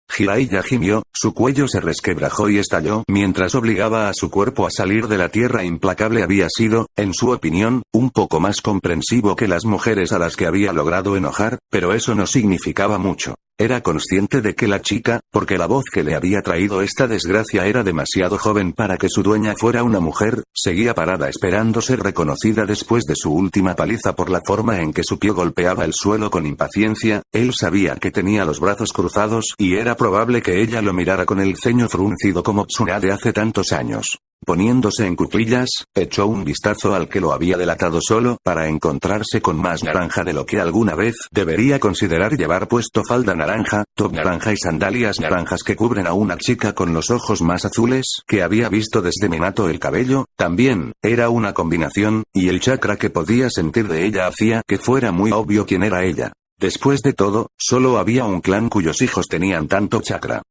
Jiraiya gimió, su cuello se resquebrajó y estalló mientras obligaba a su cuerpo a salir de la tierra implacable. Había sido, en su opinión, un poco más comprensivo que las mujeres a las que había logrado enojar, pero eso no significaba mucho. Era consciente de que la chica, porque la voz que le había traído esta desgracia era demasiado joven para que su dueña fuera una mujer, seguía parada esperando ser reconocida después de su última paliza por la forma en que su pie golpeaba el suelo con impaciencia. Él sabía que tenía los brazos cruzados y era probable que ella lo mirara con el ceño fruncido como Tsunade hace tantos años. Poniéndose en cuclillas, echó un vistazo al que lo había delatado solo para encontrarse con más naranja de lo que alguna vez debería considerar llevar puesto falda naranja, top naranja y sandalias naranjas que cubren a una chica con los ojos más azules que había visto desde Minato. El cabello, también, era una combinación, y el chakra que podía sentir de ella hacía que fuera muy obvio quién era ella. Después de todo, solo había un clan cuyos hijos tenían tanto chakra.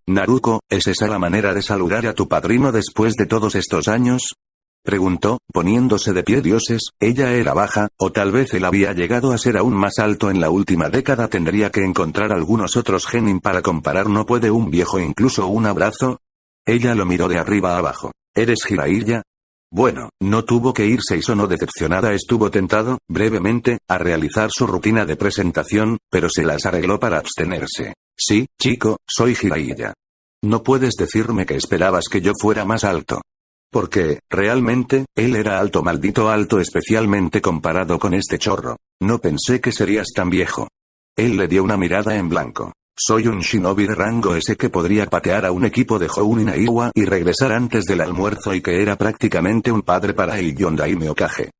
Naruko, ¿es esa la manera de saludar a tu padrino después de todos estos años? Preguntó, poniéndose de pie. Dioses, ella era baja, o tal vez él había llegado a ser aún más alto en la última década. Tendría que encontrar algunos otros genin para comparar. ¿No puede un viejo incluso un abrazo? Ella lo miró de arriba a abajo. ¿Eres Jiraiya? Bueno, no tuvo que irse y sonó decepcionada. Estuvo tentado, brevemente, a realizar su rutina de presentación, pero se las arregló para abstenerse. Sí, chico, soy Jiraiya. No puedes decirme que esperabas que yo fuera más alto. Porque, realmente, él era alto, maldito alto, especialmente comparado con este chorro. No pensé que serías tan viejo. Él le dio una mirada en blanco. Soy un shinobi de rango S que podría patear a un equipo de Jounin Aiwa y regresar antes del almuerzo, y que era prácticamente un padre para el Yondaime Hokage.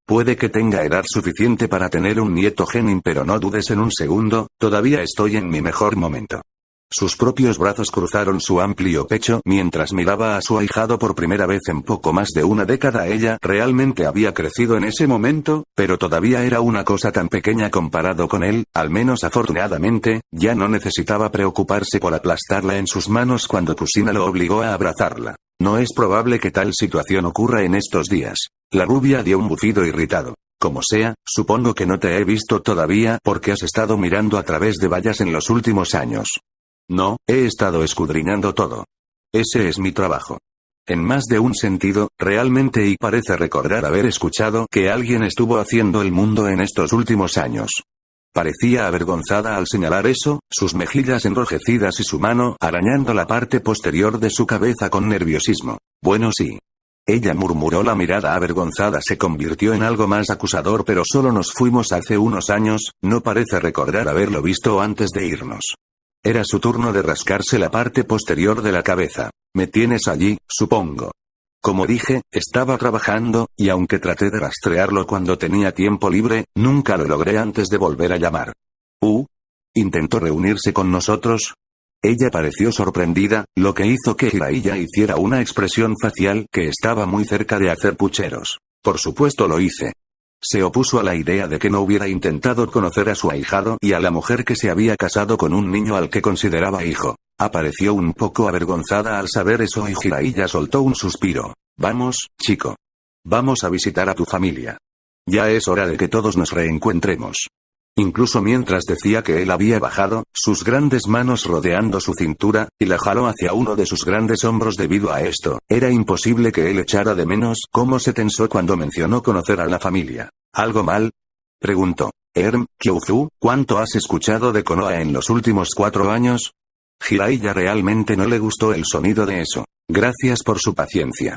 Puede que tenga edad suficiente para tener un nieto genin, pero no dudes en un segundo, todavía estoy en mi mejor momento. Sus propios brazos cruzaron su amplio pecho mientras miraba a su ahijado por primera vez en poco más de una década. Ella realmente había crecido en ese momento, pero todavía era una cosa tan pequeña comparado con él. Al menos afortunadamente, ya no necesitaba preocuparse por aplastarla en sus manos cuando Kusina lo obligó a abrazarla. No es probable que tal situación ocurra en estos días. La rubia dio un bufido irritado. Como sea, supongo que no te he visto todavía porque has estado mirando a través de vallas en los últimos años. No, he estado escudriñando todo. Ese es mi trabajo. En más de un sentido, realmente, y parece recordar haber escuchado que alguien estuvo haciendo el mundo en estos últimos años. Parecía avergonzada al señalar eso, sus mejillas enrojecidas y su mano arañando la parte posterior de su cabeza con nerviosismo. Bueno, sí. Ella murmuró. La mirada avergonzada se convirtió en algo más acusador. Pero solo nos fuimos hace unos años, no parece recordar haberlo visto antes de irnos. Era su turno de rascarse la parte posterior de la cabeza. Me tienes allí, supongo. Como dije, estaba trabajando, y aunque traté de rastrearlo cuando tenía tiempo libre, nunca lo logré antes de volver a llamar. ¿Intentó reunirse con nosotros? Ella pareció sorprendida, lo que hizo que Jiraiya hiciera una expresión facial que estaba muy cerca de hacer pucheros. Por supuesto lo hice. Se opuso a la idea de que no hubiera intentado conocer a su ahijado y a la mujer que se había casado con un niño al que consideraba hijo. Apareció un poco avergonzada al saber eso y Jiraiya soltó un suspiro. Vamos, chico. Vamos a visitar a tu familia. Ya es hora de que todos nos reencuentremos. Incluso mientras decía que él había bajado, sus grandes manos rodeando su cintura, y la jaló hacia uno de sus grandes hombros. Debido a esto, era imposible que él echara de menos cómo se tensó cuando mencionó conocer a la familia. ¿Algo mal? Preguntó. Kyouzu, ¿cuánto has escuchado de Konoha en los últimos 4 años? Jiraiya realmente no le gustó el sonido de eso. Gracias por su paciencia.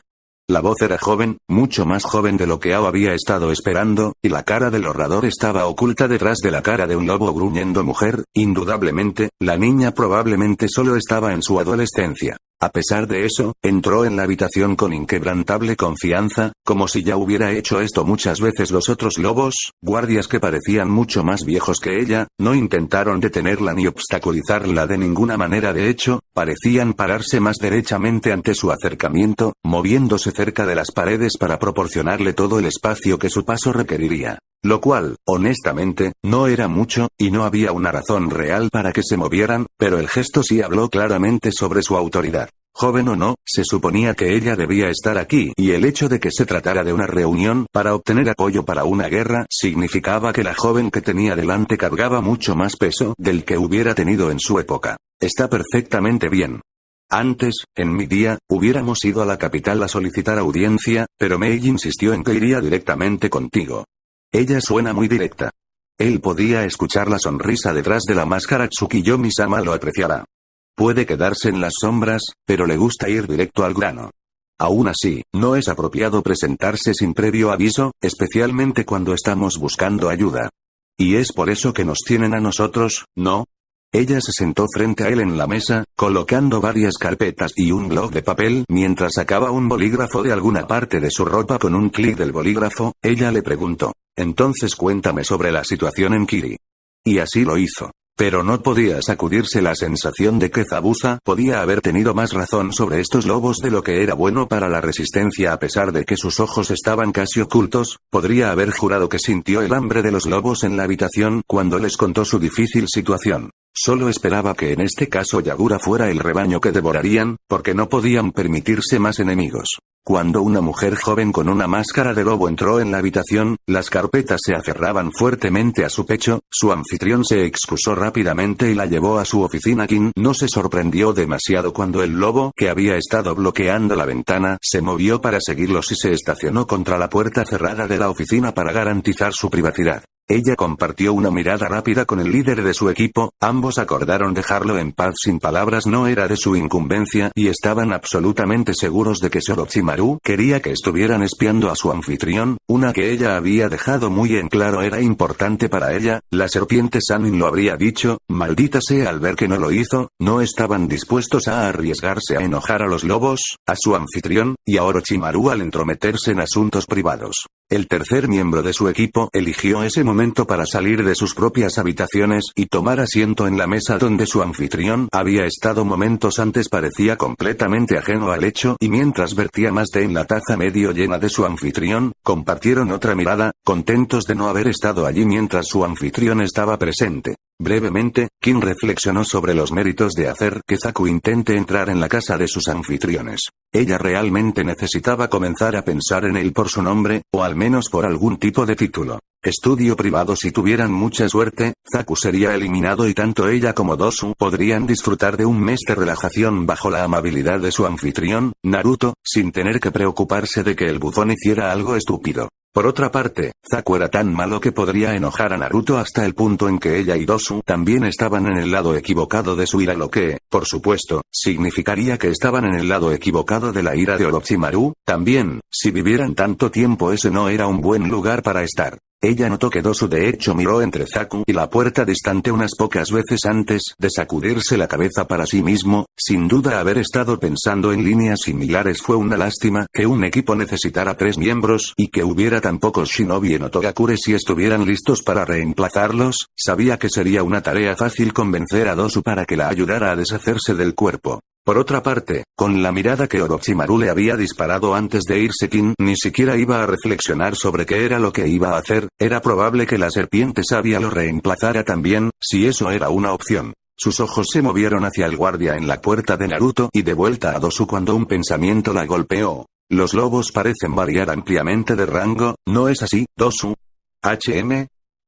La voz era joven, mucho más joven de lo que Ao había estado esperando, y la cara del orador estaba oculta detrás de la cara de un lobo gruñendo mujer. Indudablemente, la niña probablemente solo estaba en su adolescencia. A pesar de eso, entró en la habitación con inquebrantable confianza, como si ya hubiera hecho esto muchas veces. Los otros lobos, guardias que parecían mucho más viejos que ella, no intentaron detenerla ni obstaculizarla de ninguna manera. De hecho, parecían pararse más derechamente ante su acercamiento, moviéndose cerca de las paredes para proporcionarle todo el espacio que su paso requeriría. Lo cual, honestamente, no era mucho, y no había una razón real para que se movieran, pero el gesto sí habló claramente sobre su autoridad. Joven o no, se suponía que ella debía estar aquí, y el hecho de que se tratara de una reunión para obtener apoyo para una guerra significaba que la joven que tenía delante cargaba mucho más peso del que hubiera tenido en su época. Está perfectamente bien. Antes, en mi día, hubiéramos ido a la capital a solicitar audiencia, pero Mei insistió en que iría directamente contigo. Ella suena muy directa. Él podía escuchar la sonrisa detrás de la máscara. Tsukiyomi-sama lo apreciará. Puede quedarse en las sombras, pero le gusta ir directo al grano. Aún así, no es apropiado presentarse sin previo aviso, especialmente cuando estamos buscando ayuda. Y es por eso que nos tienen a nosotros, ¿no? Ella se sentó frente a él en la mesa, colocando varias carpetas y un bloc de papel mientras sacaba un bolígrafo de alguna parte de su ropa. Con un clic del bolígrafo, ella le preguntó: entonces cuéntame sobre la situación en Kiri. Y así lo hizo. Pero no podía sacudirse la sensación de que Zabuza podía haber tenido más razón sobre estos lobos de lo que era bueno para la resistencia. A pesar de que sus ojos estaban casi ocultos, podría haber jurado que sintió el hambre de los lobos en la habitación cuando les contó su difícil situación. Solo esperaba que en este caso Yagura fuera el rebaño que devorarían, porque no podían permitirse más enemigos. Cuando una mujer joven con una máscara de lobo entró en la habitación, las carpetas se aferraban fuertemente a su pecho. Su anfitrión se excusó rápidamente y la llevó a su oficina. Kin no se sorprendió demasiado cuando el lobo, que había estado bloqueando la ventana, se movió para seguirlos y se estacionó contra la puerta cerrada de la oficina para garantizar su privacidad. Ella compartió una mirada rápida con el líder de su equipo, ambos acordaron dejarlo en paz sin palabras. No era de su incumbencia y estaban absolutamente seguros de que Orochimaru quería que estuvieran espiando a su anfitrión, una que ella había dejado muy en claro era importante para ella. La serpiente Sanin lo habría dicho, maldita sea. Al ver que no lo hizo, no estaban dispuestos a arriesgarse a enojar a los lobos, a su anfitrión, y a Orochimaru al entrometerse en asuntos privados. El tercer miembro de su equipo eligió ese momento para salir de sus propias habitaciones y tomar asiento en la mesa donde su anfitrión había estado momentos antes. Parecía completamente ajeno al hecho y mientras vertía más té en la taza medio llena de su anfitrión, compartieron otra mirada, contentos de no haber estado allí mientras su anfitrión estaba presente. Brevemente, Kin reflexionó sobre los méritos de hacer que Zaku intente entrar en la casa de sus anfitriones. Ella realmente necesitaba comenzar a pensar en él por su nombre, o al menos por algún tipo de título. Estudio privado. Si tuvieran mucha suerte, Zaku sería eliminado y tanto ella como Dosu podrían disfrutar de un mes de relajación bajo la amabilidad de su anfitrión, Naruto, sin tener que preocuparse de que el bufón hiciera algo estúpido. Por otra parte, Zaku era tan malo que podría enojar a Naruto hasta el punto en que ella y Dosu también estaban en el lado equivocado de su ira, lo que, por supuesto, significaría que estaban en el lado equivocado de la ira de Orochimaru. También, si vivieran tanto tiempo, ese no era un buen lugar para estar. Ella notó que Dosu de hecho miró entre Zaku y la puerta distante unas pocas veces antes de sacudirse la cabeza para sí mismo. Sin duda haber estado pensando en líneas similares. Fue una lástima que un equipo necesitara 3 miembros y que hubiera tan pocos shinobi en Otogakure. Si estuvieran listos para reemplazarlos, sabía que sería una tarea fácil convencer a Dosu para que la ayudara a deshacerse del cuerpo. Por otra parte, con la mirada que Orochimaru le había disparado antes de irse, Kin ni siquiera iba a reflexionar sobre qué era lo que iba a hacer. Era probable que la serpiente sabia lo reemplazara también, si eso era una opción. Sus ojos se movieron hacia el guardia en la puerta de Naruto y de vuelta a Dosu cuando un pensamiento la golpeó. Los lobos parecen variar ampliamente de rango, ¿no es así, Dosu? ¿HM?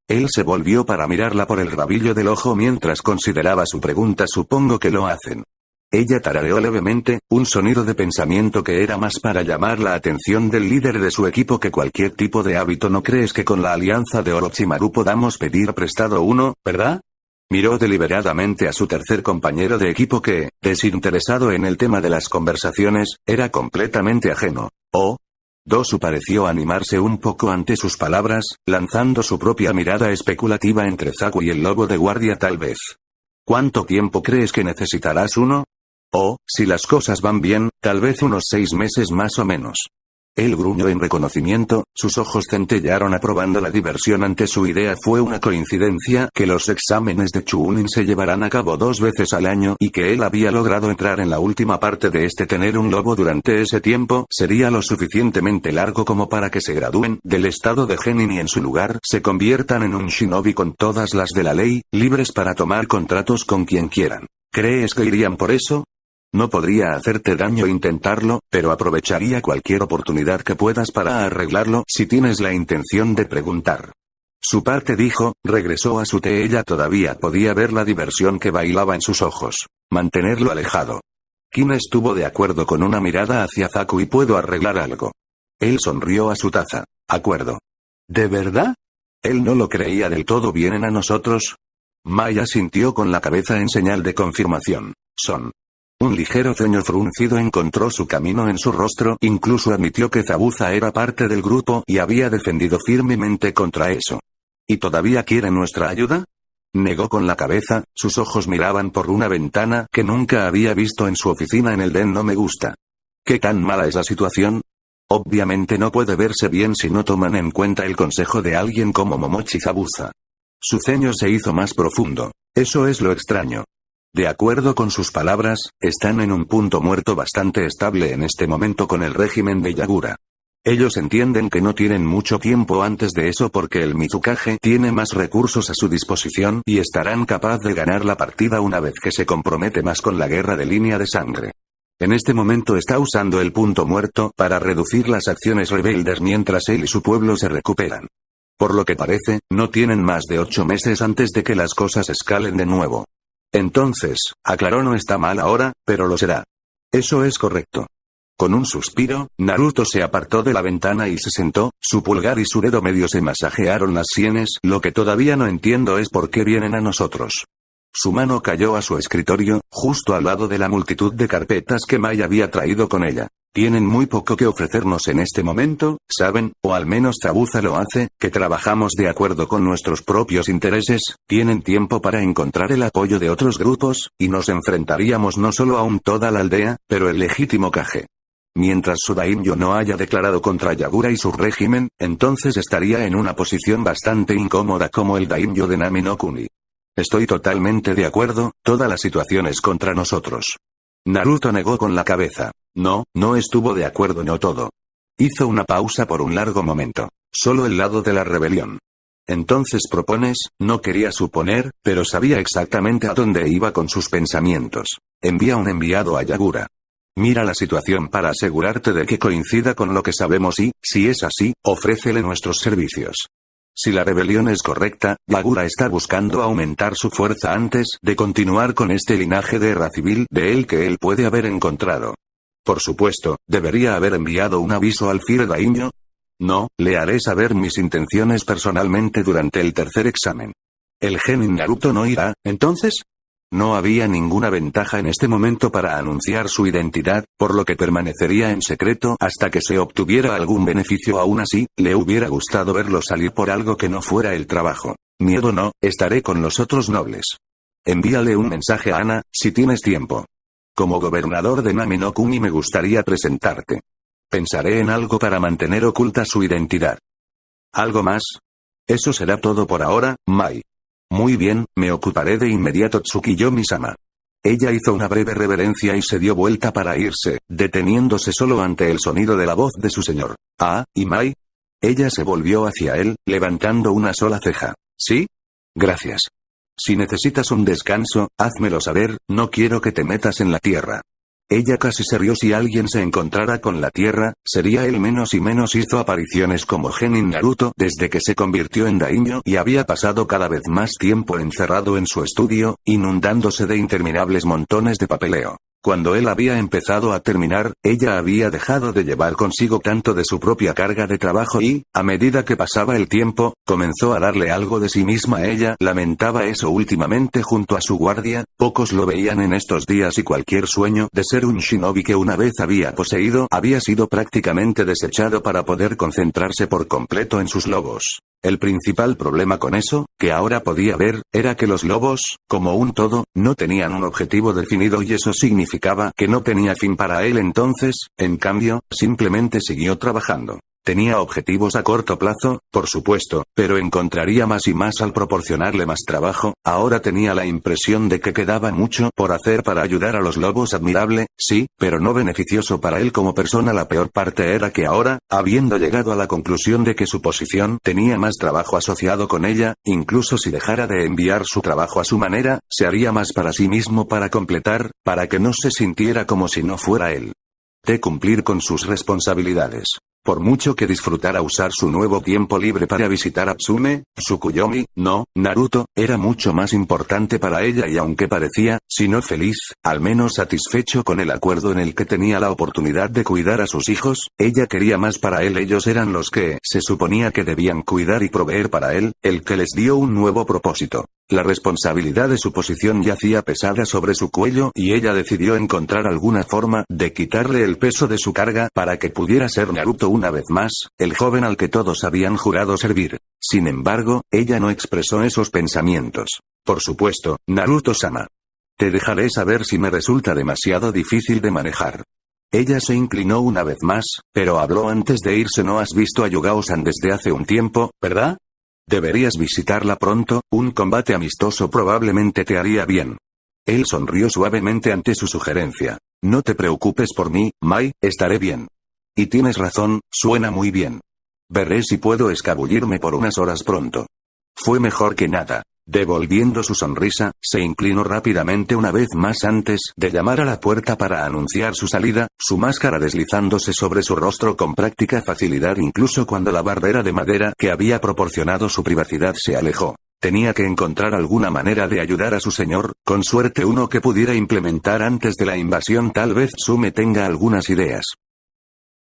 Él se volvió para mirarla por el rabillo del ojo mientras consideraba su pregunta. Supongo que lo hacen. Ella tarareó levemente, un sonido de pensamiento que era más para llamar la atención del líder de su equipo que cualquier tipo de hábito. ¿No crees que con la alianza de Orochimaru podamos pedir prestado uno, verdad? Miró deliberadamente a su tercer compañero de equipo que, desinteresado en el tema de las conversaciones, era completamente ajeno. ¿Oh? Dosu pareció animarse un poco ante sus palabras, lanzando su propia mirada especulativa entre Zaku y el lobo de guardia. Tal vez. ¿Cuánto tiempo crees que necesitarás uno? Oh, si las cosas van bien, tal vez unos 6 meses más o menos. Él gruñó en reconocimiento, sus ojos centellaron aprobando la diversión ante su idea. Fue una coincidencia que los exámenes de Chunin se llevarán a cabo 2 veces al año y que él había logrado entrar en la última parte de este. Tener un lobo durante ese tiempo sería lo suficientemente largo como para que se gradúen del estado de genin y en su lugar se conviertan en un shinobi con todas las de la ley, libres para tomar contratos con quien quieran. ¿Crees que irían por eso? No podría hacerte daño intentarlo, pero aprovecharía cualquier oportunidad que puedas para arreglarlo si tienes la intención de preguntar. Su parte dijo, regresó a su té. Ella todavía podía ver la diversión que bailaba en sus ojos. Mantenerlo alejado. Kim estuvo de acuerdo con una mirada hacia Zaku y puedo arreglar algo. Él sonrió a su taza. Acuerdo. ¿De verdad? Él no lo creía del todo. ¿Vienen a nosotros? Mai asintió con la cabeza en señal de confirmación. Son. Un ligero ceño fruncido encontró su camino en su rostro, incluso admitió que Zabuza era parte del grupo y había defendido firmemente contra eso. ¿Y todavía quiere nuestra ayuda? Negó con la cabeza, sus ojos miraban por una ventana que nunca había visto en su oficina en el Den. No me gusta. ¿Qué tan mala es la situación? Obviamente no puede verse bien si no toman en cuenta el consejo de alguien como Momochi Zabuza. Su ceño se hizo más profundo. Eso es lo extraño. De acuerdo con sus palabras, están en un punto muerto bastante estable en este momento con el régimen de Yagura. Ellos entienden que no tienen mucho tiempo antes de eso porque el Mizukage tiene más recursos a su disposición y estarán capaz de ganar la partida una vez que se compromete más con la guerra de línea de sangre. En este momento está usando el punto muerto para reducir las acciones rebeldes mientras él y su pueblo se recuperan. Por lo que parece, no tienen más de 8 meses antes de que las cosas escalen de nuevo. Entonces, aclaró, no está mal ahora, pero lo será. Eso es correcto. Con un suspiro, Naruto se apartó de la ventana y se sentó, su pulgar y su dedo medio se masajearon las sienes. Lo que todavía no entiendo es por qué vienen a nosotros. Su mano cayó a su escritorio, justo al lado de la multitud de carpetas que Mai había traído con ella. Tienen muy poco que ofrecernos en este momento, ¿saben? O al menos Zabuza lo hace, que trabajamos de acuerdo con nuestros propios intereses, tienen tiempo para encontrar el apoyo de otros grupos, y nos enfrentaríamos no solo a toda la aldea, pero el legítimo Kage. Mientras su daimyo no haya declarado contra Yagura y su régimen, entonces estaría en una posición bastante incómoda como el daimyo de Nami no Kuni. Estoy totalmente de acuerdo, toda la situación es contra nosotros. Naruto negó con la cabeza. No estuvo de acuerdo, no todo. Hizo una pausa por un largo momento. Solo el lado de la rebelión. Entonces propones, no quería suponer, pero sabía exactamente a dónde iba con sus pensamientos. Envía un enviado a Yagura. Mira la situación para asegurarte de que coincida con lo que sabemos y, si es así, ofrécele nuestros servicios. Si la rebelión es correcta, Yagura está buscando aumentar su fuerza antes de continuar con este linaje de guerra civil de él que él puede haber encontrado. Por supuesto, ¿debería haber enviado un aviso al Fire Daimyo? No, le haré saber mis intenciones personalmente durante el tercer examen. ¿El genin Naruto no irá, entonces? No había ninguna ventaja en este momento para anunciar su identidad, por lo que permanecería en secreto hasta que se obtuviera algún beneficio. Aún así, le hubiera gustado verlo salir por algo que no fuera el trabajo. Miedo no, estaré con los otros nobles. Envíale un mensaje a Ana, si tienes tiempo. Como gobernador de Nami no Kuni me gustaría presentarte. Pensaré en algo para mantener oculta su identidad. ¿Algo más? Eso será todo por ahora, Mai. Muy bien, me ocuparé de inmediato, Tsukiyomi-sama. Ella hizo una breve reverencia y se dio vuelta para irse, deteniéndose solo ante el sonido de la voz de su señor. Ah, ¿y Mai? Ella se volvió hacia él, levantando una sola ceja. ¿Sí? Gracias. Si necesitas un descanso, házmelo saber, no quiero que te metas en la tierra. Ella casi se rió. Si alguien se encontrara con la tierra, sería él. Menos y menos hizo apariciones como genin Naruto desde que se convirtió en daimyo y había pasado cada vez más tiempo encerrado en su estudio, inundándose de interminables montones de papeleo. Cuando él había empezado a terminar, ella había dejado de llevar consigo tanto de su propia carga de trabajo y, a medida que pasaba el tiempo, comenzó a darle algo de sí misma. Ella lamentaba eso últimamente junto a su guardia. Pocos lo veían en estos días y cualquier sueño de ser un shinobi que una vez había poseído había sido prácticamente desechado para poder concentrarse por completo en sus lobos. El principal problema con eso, que ahora podía ver, era que los lobos, como un todo, no tenían un objetivo definido y eso significaba que no tenía fin para él. Entonces, en cambio, simplemente siguió trabajando. Tenía objetivos a corto plazo, por supuesto, pero encontraría más y más al proporcionarle más trabajo. Ahora tenía la impresión de que quedaba mucho por hacer para ayudar a los lobos. Admirable, sí, pero no beneficioso para él como persona. La peor parte era que ahora, habiendo llegado a la conclusión de que su posición tenía más trabajo asociado con ella, incluso si dejara de enviar su trabajo a su manera, se haría más para sí mismo para completar, para que no se sintiera como si no fuera él. De cumplir con sus responsabilidades. Por mucho que disfrutara usar su nuevo tiempo libre para visitar a Tsume, Tsukuyomi, no, Naruto, era mucho más importante para ella y aunque parecía, si no feliz, al menos satisfecho con el acuerdo en el que tenía la oportunidad de cuidar a sus hijos, ella quería más para él. Ellos eran los que se suponía que debían cuidar y proveer para él, el que les dio un nuevo propósito. La responsabilidad de su posición yacía pesada sobre su cuello y ella decidió encontrar alguna forma de quitarle el peso de su carga para que pudiera ser Naruto una vez más, el joven al que todos habían jurado servir. Sin embargo, ella no expresó esos pensamientos. Por supuesto, Naruto-sama. Te dejaré saber si me resulta demasiado difícil de manejar. Ella se inclinó una vez más, pero habló antes de irse. No has visto a Yugao-san desde hace un tiempo, ¿verdad? Deberías visitarla pronto, un combate amistoso probablemente te haría bien. Él sonrió suavemente ante su sugerencia. No te preocupes por mí, Mai, estaré bien. Y tienes razón, suena muy bien. Veré si puedo escabullirme por unas horas pronto. Fue mejor que nada. Devolviendo su sonrisa, se inclinó rápidamente una vez más antes de llamar a la puerta para anunciar su salida, su máscara deslizándose sobre su rostro con práctica facilidad incluso cuando la barrera de madera que había proporcionado su privacidad se alejó. Tenía que encontrar alguna manera de ayudar a su señor, con suerte uno que pudiera implementar antes de la invasión. Tal vez Tsume tenga algunas ideas.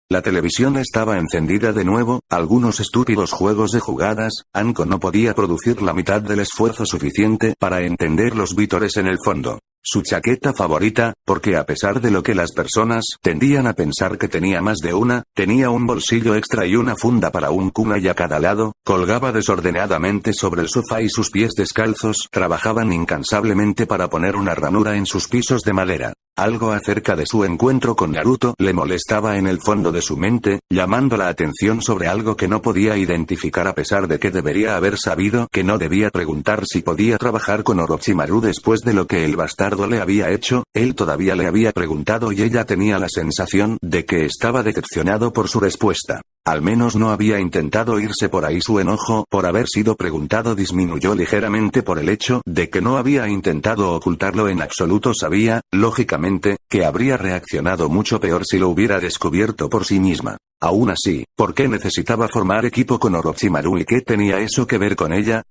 La televisión estaba encendida de nuevo, algunos estúpidos juegos de jugadas. Anko no podía producir la mitad del esfuerzo suficiente para entender los vítores en el fondo. Su chaqueta favorita, porque a pesar de lo que las personas tendían a pensar que tenía más de una, tenía un bolsillo extra y una funda para un kunai a cada lado, colgaba desordenadamente sobre el sofá y sus pies descalzos trabajaban incansablemente para poner una ranura en sus pisos de madera. Algo acerca de su encuentro con Naruto le molestaba en el fondo de su mente, llamando la atención sobre algo que no podía identificar a pesar de que debería haber sabido que no debía preguntar si podía trabajar con Orochimaru después de lo que el bastardo le había hecho. Él todavía le había preguntado y ella tenía la sensación de que estaba decepcionado por su respuesta. Al menos no había intentado irse por ahí. Su enojo por haber sido preguntado disminuyó ligeramente por el hecho de que no había intentado ocultarlo en absoluto. Sabía, lógicamente, que habría reaccionado mucho peor si lo hubiera descubierto por sí misma. Aún así, ¿por qué necesitaba formar equipo con Orochimaru y qué tenía eso que ver con ella?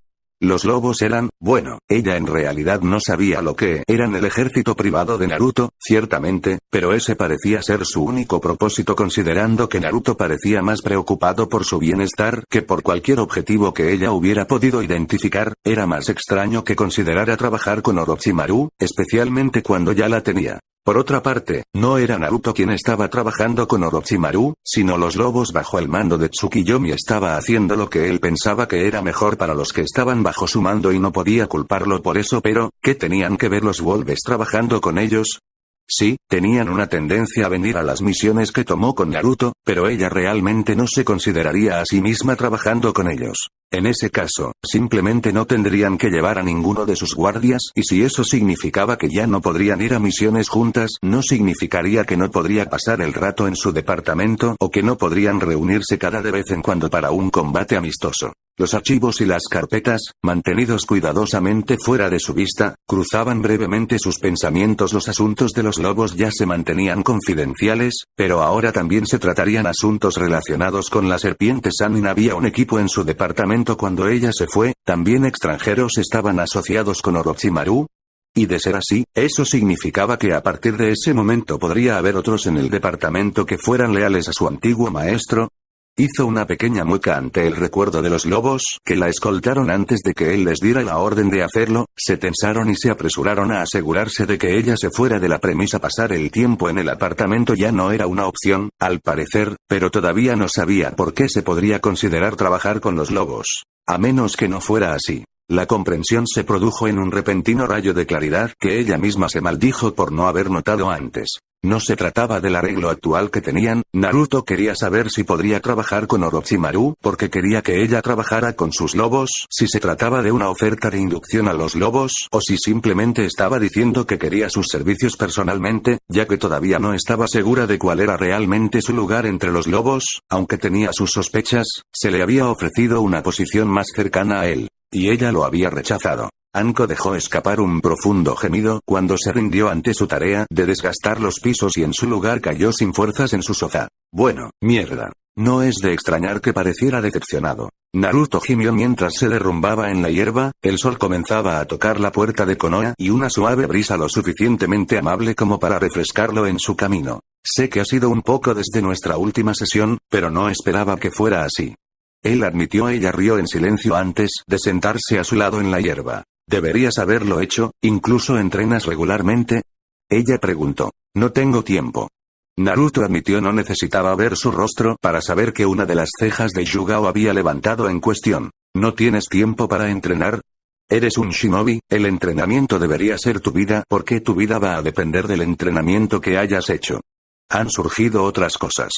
Los lobos eran, bueno, ella en realidad no sabía lo que eran el ejército privado de Naruto, ciertamente, pero ese parecía ser su único propósito considerando que Naruto parecía más preocupado por su bienestar que por cualquier objetivo que ella hubiera podido identificar. Era más extraño que considerara trabajar con Orochimaru, especialmente cuando ya la tenía. Por otra parte, no era Naruto quien estaba trabajando con Orochimaru, sino los lobos bajo el mando de Tsukuyomi. Estaba haciendo lo que él pensaba que era mejor para los que estaban bajo su mando y no podía culparlo por eso. Pero, ¿qué tenían que ver los Wolves trabajando con ellos? Sí, tenían una tendencia a venir a las misiones que tomó con Naruto, pero ella realmente no se consideraría a sí misma trabajando con ellos. En ese caso, simplemente no tendrían que llevar a ninguno de sus guardias, y si eso significaba que ya no podrían ir a misiones juntas, no significaría que no podría pasar el rato en su departamento o que no podrían reunirse cada de vez en cuando para un combate amistoso. Los archivos y las carpetas, mantenidos cuidadosamente fuera de su vista, cruzaban brevemente sus pensamientos. Los asuntos de los lobos ya se mantenían confidenciales, pero ahora también se tratarían asuntos relacionados con la serpiente Sannin. Había un equipo en su departamento cuando ella se fue, también extranjeros estaban asociados con Orochimaru. Y de ser así, eso significaba que a partir de ese momento podría haber otros en el departamento que fueran leales a su antiguo maestro. Hizo una pequeña mueca ante el recuerdo de los lobos, que la escoltaron antes de que él les diera la orden de hacerlo. Se tensaron y se apresuraron a asegurarse de que ella se fuera de la premisa. Pasar el tiempo en el apartamento ya no era una opción, al parecer, pero todavía no sabía por qué se podría considerar trabajar con los lobos. A menos que no fuera así. La comprensión se produjo en un repentino rayo de claridad que ella misma se maldijo por no haber notado antes. No se trataba del arreglo actual que tenían. Naruto quería saber si podría trabajar con Orochimaru porque quería que ella trabajara con sus lobos, si se trataba de una oferta de inducción a los lobos, o si simplemente estaba diciendo que quería sus servicios personalmente, ya que todavía no estaba segura de cuál era realmente su lugar entre los lobos. Aunque tenía sus sospechas, se le había ofrecido una posición más cercana a él, y ella lo había rechazado. Anko dejó escapar un profundo gemido cuando se rindió ante su tarea de desgastar los pisos y en su lugar cayó sin fuerzas en su sofá. Bueno, mierda. No es de extrañar que pareciera decepcionado. Naruto gimió mientras se derrumbaba en la hierba. El sol comenzaba a tocar la puerta de Konoha y una suave brisa lo suficientemente amable como para refrescarlo en su camino. Sé que ha sido un poco desde nuestra última sesión, pero no esperaba que fuera así. Él admitió. Ella rió en silencio antes de sentarse a su lado en la hierba. Deberías haberlo hecho, ¿incluso entrenas regularmente? Ella preguntó. No tengo tiempo. Naruto admitió. No necesitaba ver su rostro para saber que una de las cejas de Yugao había levantado en cuestión. ¿No tienes tiempo para entrenar? Eres un shinobi, el entrenamiento debería ser tu vida. ¿Por qué tu vida va a depender del entrenamiento que hayas hecho? Han surgido otras cosas.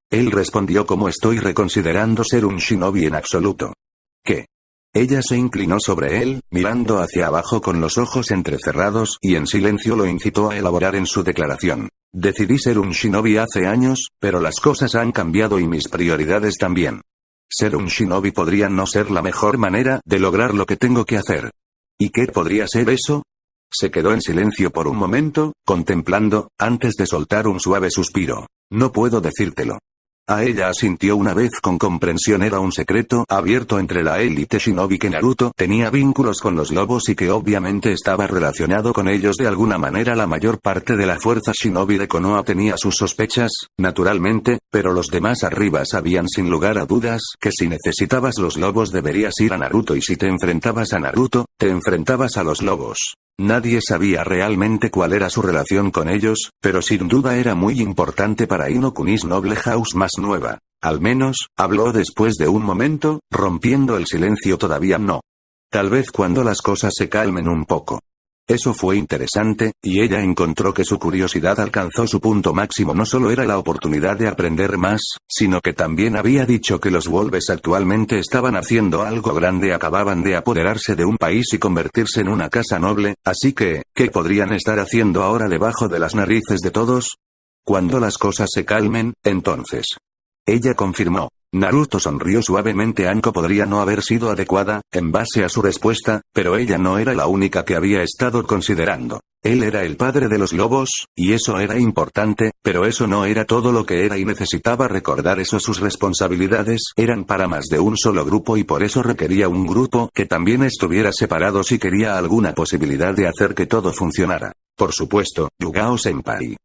Él respondió. ¿Cómo estoy reconsiderando ser un shinobi en absoluto? ¿Qué? Ella se inclinó sobre él, mirando hacia abajo con los ojos entrecerrados, y en silencio lo incitó a elaborar en su declaración. Decidí ser un shinobi hace años, pero las cosas han cambiado y mis prioridades también. Ser un shinobi podría no ser la mejor manera de lograr lo que tengo que hacer. ¿Y qué podría ser eso? Se quedó en silencio por un momento, contemplando, antes de soltar un suave suspiro. No puedo decírtelo. A ella asintió una vez con comprensión. Era un secreto abierto entre la élite shinobi que Naruto tenía vínculos con los lobos y que obviamente estaba relacionado con ellos de alguna manera. La mayor parte de la fuerza shinobi de Konoha tenía sus sospechas, naturalmente, pero los demás arriba sabían sin lugar a dudas que si necesitabas los lobos deberías ir a Naruto, y si te enfrentabas a Naruto, te enfrentabas a los lobos. Nadie sabía realmente cuál era su relación con ellos, pero sin duda era muy importante para Ino Kunis Noble House más nueva. Al menos, habló después de un momento, rompiendo el silencio. Todavía no. Tal vez cuando las cosas se calmen un poco. Eso fue interesante, y ella encontró que su curiosidad alcanzó su punto máximo. No solo era la oportunidad de aprender más, sino que también había dicho que los Wolves actualmente estaban haciendo algo grande. Acababan de apoderarse de un país y convertirse en una casa noble, así que, ¿qué podrían estar haciendo ahora debajo de las narices de todos? Cuando las cosas se calmen, entonces. Ella confirmó. Naruto sonrió suavemente. Anko podría no haber sido adecuada, en base a su respuesta, pero ella no era la única que había estado considerando. Él era el padre de los lobos, y eso era importante, pero eso no era todo lo que era y necesitaba recordar eso. Sus responsabilidades eran para más de un solo grupo y por eso requería un grupo que también estuviera separado si quería alguna posibilidad de hacer que todo funcionara. Por supuesto, Yugao-senpai.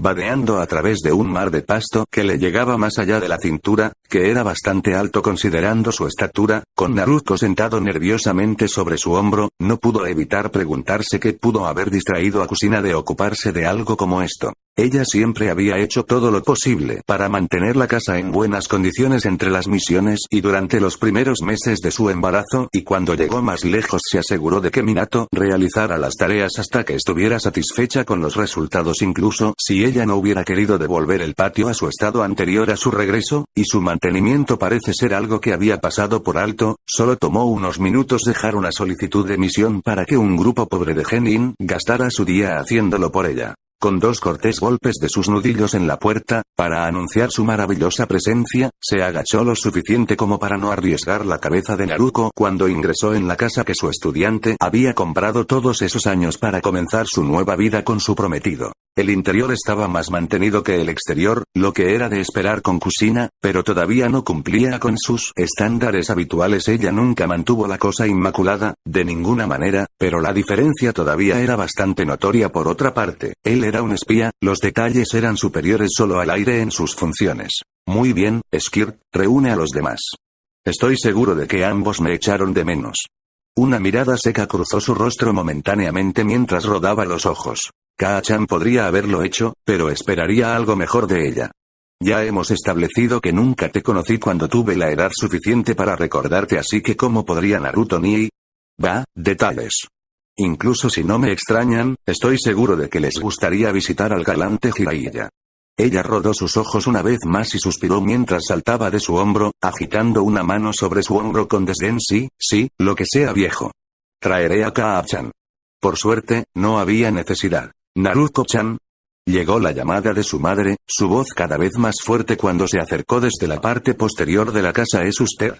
Vadeando a través de un mar de pasto que le llegaba más allá de la cintura, que era bastante alto considerando su estatura, con Naruto sentado nerviosamente sobre su hombro, no pudo evitar preguntarse qué pudo haber distraído a Kusina de ocuparse de algo como esto. Ella siempre había hecho todo lo posible para mantener la casa en buenas condiciones entre las misiones y durante los primeros meses de su embarazo, y cuando llegó más lejos se aseguró de que Minato realizara las tareas hasta que estuviera satisfecha con los resultados, incluso si ella no hubiera querido devolver el patio a su estado anterior a su regreso, y su mantenimiento parece ser algo que había pasado por alto. Solo tomó unos minutos dejar una solicitud de misión para que un grupo pobre de genin gastara su día haciéndolo por ella. Con 2 cortés golpes de sus nudillos en la puerta, para anunciar su maravillosa presencia, se agachó lo suficiente como para no arriesgar la cabeza de Naruto cuando ingresó en la casa que su estudiante había comprado todos esos años para comenzar su nueva vida con su prometido. El interior estaba más mantenido que el exterior, lo que era de esperar con Kusina, pero todavía no cumplía con sus estándares habituales. Ella nunca mantuvo la cosa inmaculada, de ninguna manera, pero la diferencia todavía era bastante notoria. Por otra parte, él era un espía, los detalles eran superiores solo al aire en sus funciones. Muy bien, Skir, reúne a los demás. Estoy seguro de que ambos me echaron de menos. Una mirada seca cruzó su rostro momentáneamente mientras rodaba los ojos. Kaa-chan podría haberlo hecho, pero esperaría algo mejor de ella. Ya hemos establecido que nunca te conocí cuando tuve la edad suficiente para recordarte, así que ¿cómo podría Naruto ni...? Detalles. Incluso si no me extrañan, estoy seguro de que les gustaría visitar al galante Jiraiya. Ella rodó sus ojos una vez más y suspiró mientras saltaba de su hombro, agitando una mano sobre su hombro con desdén. Sí, lo que sea, viejo. Traeré a Kaa-chan. Por suerte, no había necesidad. Naruto-chan. Llegó la llamada de su madre, su voz cada vez más fuerte cuando se acercó desde la parte posterior de la casa. ¿Es usted?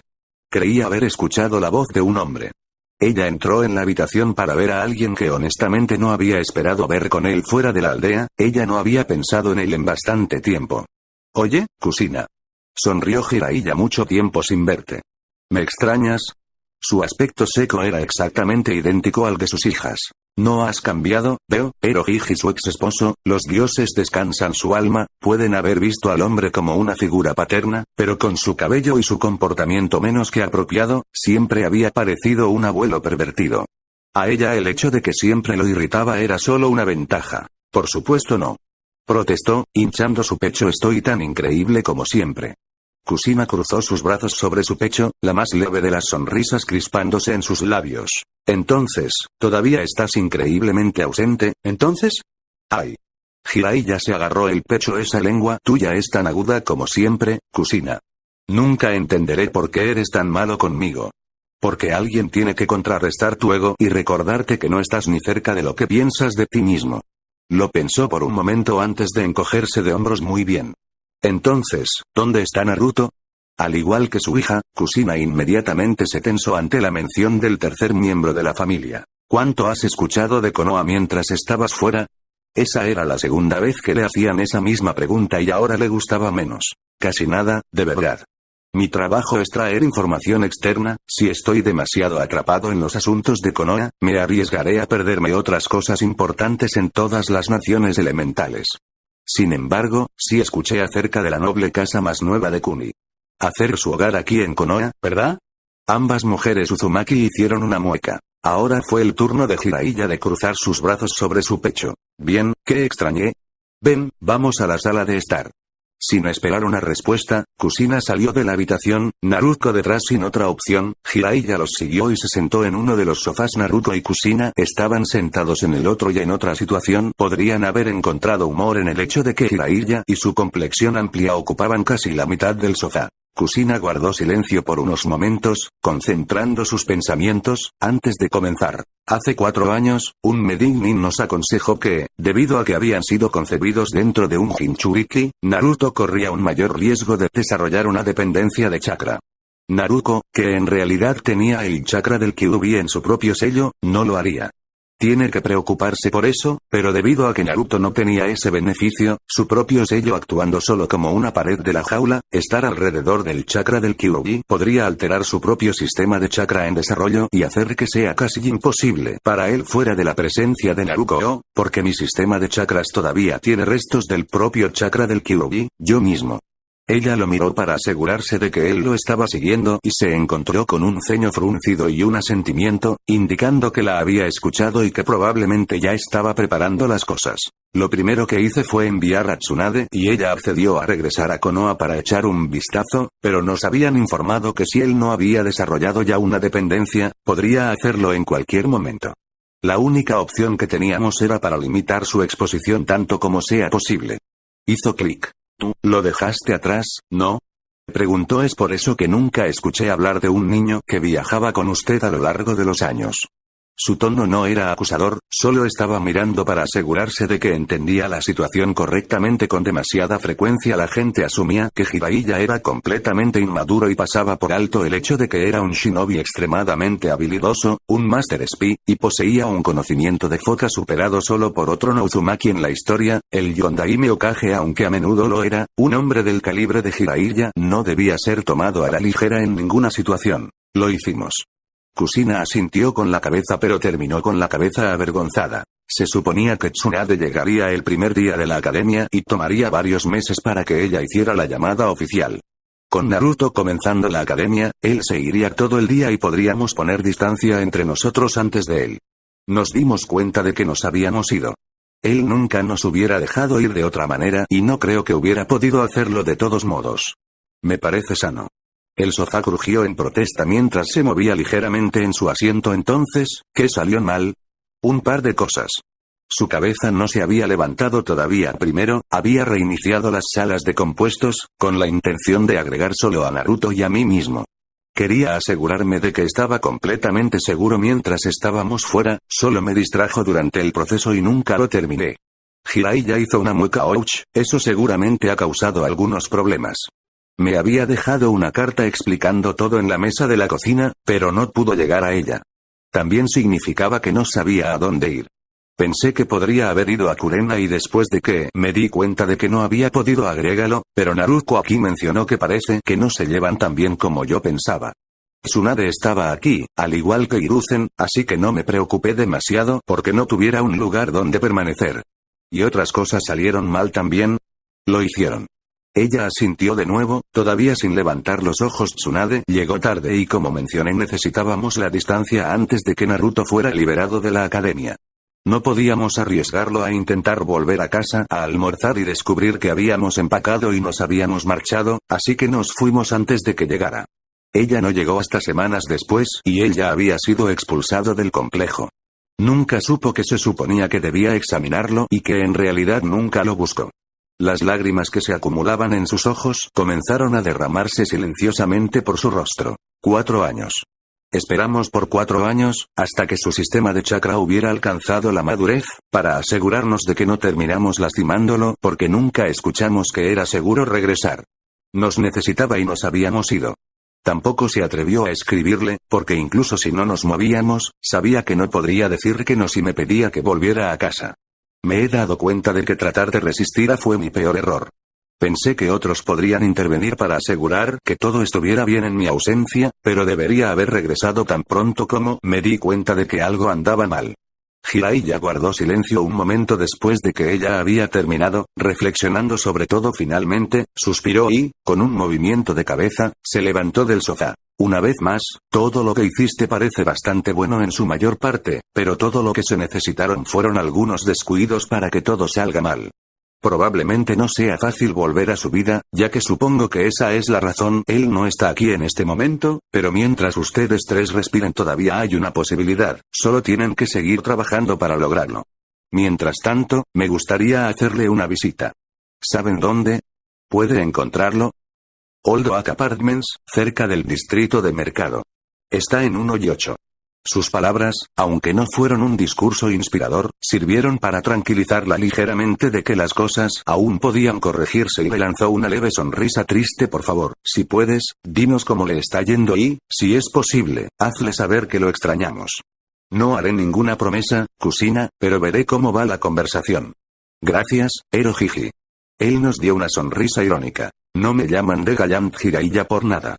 Creía haber escuchado la voz de un hombre. Ella entró en la habitación para ver a alguien que honestamente no había esperado ver con él fuera de la aldea. Ella no había pensado en él en bastante tiempo. Oye, Kusina. Sonrió Jiraiya mucho tiempo sin verte. ¿Me extrañas? Su aspecto seco era exactamente idéntico al de sus hijas. No has cambiado, veo, pero Gigi, su ex esposo, los dioses descansan su alma, pueden haber visto al hombre como una figura paterna, pero con su cabello y su comportamiento menos que apropiado, siempre había parecido un abuelo pervertido. A ella el hecho de que siempre lo irritaba era solo una ventaja. Por supuesto no. Protestó, hinchando su pecho. Estoy tan increíble como siempre. Kusina cruzó sus brazos sobre su pecho, la más leve de las sonrisas crispándose en sus labios. Entonces, ¿todavía estás increíblemente ausente, entonces? ¡Ay! Jiraiya se agarró el pecho. Esa lengua tuya es tan aguda como siempre, Kusina. Nunca entenderé por qué eres tan malo conmigo. Porque alguien tiene que contrarrestar tu ego y recordarte que no estás ni cerca de lo que piensas de ti mismo. Lo pensó por un momento antes de encogerse de hombros. Muy bien. Entonces, ¿dónde está Naruto? Al igual que su hija, Kusina inmediatamente se tensó ante la mención del tercer miembro de la familia. ¿Cuánto has escuchado de Konoha mientras estabas fuera? Esa era la segunda vez que le hacían esa misma pregunta y ahora le gustaba menos. Casi nada, de verdad. Mi trabajo es traer información externa. Si estoy demasiado atrapado en los asuntos de Konoha, me arriesgaré a perderme otras cosas importantes en todas las naciones elementales. Sin embargo, sí escuché acerca de la noble casa más nueva de Kuni. Hacer su hogar aquí en Konoha, ¿verdad? Ambas mujeres Uzumaki hicieron una mueca. Ahora fue el turno de Jiraiya de cruzar sus brazos sobre su pecho. Bien, ¿qué extrañé? Ven, vamos a la sala de estar. Sin esperar una respuesta, Kusina salió de la habitación, Naruto detrás sin otra opción. Jiraiya los siguió y se sentó en uno de los sofás. Naruto y Kusina estaban sentados en el otro y en otra situación podrían haber encontrado humor en el hecho de que Jiraiya y su complexión amplia ocupaban casi la mitad del sofá. Kusina guardó silencio por unos momentos, concentrando sus pensamientos, antes de comenzar. Hace 4 años, un Medinnin nos aconsejó que, debido a que habían sido concebidos dentro de un Jinchuriki, Naruto corría un mayor riesgo de desarrollar una dependencia de chakra. Naruto, que en realidad tenía el chakra del Kyuubi en su propio sello, no lo haría. Tiene que preocuparse por eso, pero debido a que Naruto no tenía ese beneficio, su propio sello actuando solo como una pared de la jaula, estar alrededor del chakra del Kyuubi podría alterar su propio sistema de chakra en desarrollo y hacer que sea casi imposible para él fuera de la presencia de Naruto, porque mi sistema de chakras todavía tiene restos del propio chakra del Kyuubi, yo mismo. Ella lo miró para asegurarse de que él lo estaba siguiendo y se encontró con un ceño fruncido y un asentimiento, indicando que la había escuchado y que probablemente ya estaba preparando las cosas. Lo primero que hice fue enviar a Tsunade y ella accedió a regresar a Konoha para echar un vistazo, pero nos habían informado que si él no había desarrollado ya una dependencia, podría hacerlo en cualquier momento. La única opción que teníamos era para limitar su exposición tanto como sea posible. Hizo clic. ¿Tú lo dejaste atrás, no? Preguntó. Es por eso que nunca escuché hablar de un niño que viajaba con usted a lo largo de los años. Su tono no era acusador, solo estaba mirando para asegurarse de que entendía la situación correctamente. Con demasiada frecuencia la gente asumía que Jiraiya era completamente inmaduro y pasaba por alto el hecho de que era un shinobi extremadamente habilidoso, un Master Spy, y poseía un conocimiento de foca superado solo por otro no Uzumaki en la historia, el Yondaime Hokage. Aunque a menudo lo era, un hombre del calibre de Jiraiya no debía ser tomado a la ligera en ninguna situación. Lo hicimos. Kusina asintió con la cabeza pero terminó con la cabeza avergonzada. Se suponía que Tsunade llegaría el primer día de la academia y tomaría varios meses para que ella hiciera la llamada oficial. Con Naruto comenzando la academia, él se iría todo el día y podríamos poner distancia entre nosotros antes de él. Nos dimos cuenta de que nos habíamos ido. Él nunca nos hubiera dejado ir de otra manera y no creo que hubiera podido hacerlo de todos modos. Me parece sano. El sofá crujió en protesta mientras se movía ligeramente en su asiento. Entonces, ¿qué salió mal? Un par de cosas. Su cabeza no se había levantado todavía. Primero, había reiniciado las salas de compuestos, con la intención de agregar solo a Naruto y a mí mismo. Quería asegurarme de que estaba completamente seguro mientras estábamos fuera, solo me distrajo durante el proceso y nunca lo terminé. Jiraiya hizo una mueca. Ouch, eso seguramente ha causado algunos problemas. Me había dejado una carta explicando todo en la mesa de la cocina, pero no pudo llegar a ella. También significaba que no sabía a dónde ir. Pensé que podría haber ido a Kurena y después de que me di cuenta de que no había podido agregarlo, pero Naruto aquí mencionó que parece que no se llevan tan bien como yo pensaba. Tsunade estaba aquí, al igual que Hiruzen, así que no me preocupé demasiado porque no tuviera un lugar donde permanecer. ¿Y otras cosas salieron mal también? Lo hicieron. Ella asintió de nuevo, todavía sin levantar los ojos. Tsunade llegó tarde y como mencioné necesitábamos la distancia antes de que Naruto fuera liberado de la academia. No podíamos arriesgarlo a intentar volver a casa a almorzar y descubrir que habíamos empacado y nos habíamos marchado, así que nos fuimos antes de que llegara. Ella no llegó hasta semanas después y él ya había sido expulsado del complejo. Nunca supo que se suponía que debía examinarlo y que en realidad nunca lo buscó. Las lágrimas que se acumulaban en sus ojos comenzaron a derramarse silenciosamente por su rostro. 4 años. Esperamos por 4 años, hasta que su sistema de chakra hubiera alcanzado la madurez, para asegurarnos de que no terminamos lastimándolo porque nunca escuchamos que era seguro regresar. Nos necesitaba y nos habíamos ido. Tampoco se atrevió a escribirle, porque incluso si no nos movíamos, sabía que no podría decir que no si me pedía que volviera a casa. Me he dado cuenta de que tratar de resistir fue mi peor error. Pensé que otros podrían intervenir para asegurar que todo estuviera bien en mi ausencia, pero debería haber regresado tan pronto como me di cuenta de que algo andaba mal. Jiraiya guardó silencio un momento después de que ella había terminado, reflexionando sobre todo. Finalmente, suspiró y, con un movimiento de cabeza, se levantó del sofá. Una vez más, todo lo que hiciste parece bastante bueno en su mayor parte, pero todo lo que se necesitaron fueron algunos descuidos para que todo salga mal. Probablemente no sea fácil volver a su vida, ya que supongo que esa es la razón. Él no está aquí en este momento, pero mientras ustedes 3 respiran todavía hay una posibilidad, solo tienen que seguir trabajando para lograrlo. Mientras tanto, me gustaría hacerle una visita. ¿Saben dónde? ¿Puede encontrarlo? Old Oak Apartments, cerca del distrito de Mercado. Está en 1 y 8. Sus palabras, aunque no fueron un discurso inspirador, sirvieron para tranquilizarla ligeramente de que las cosas aún podían corregirse y le lanzó una leve sonrisa triste. Por favor, si puedes, dinos cómo le está yendo y, si es posible, hazle saber que lo extrañamos. No haré ninguna promesa, Kusina, pero veré cómo va la conversación. Gracias, Erohiji. Él nos dio una sonrisa irónica. No me llaman de Gallant Jiraiya por nada.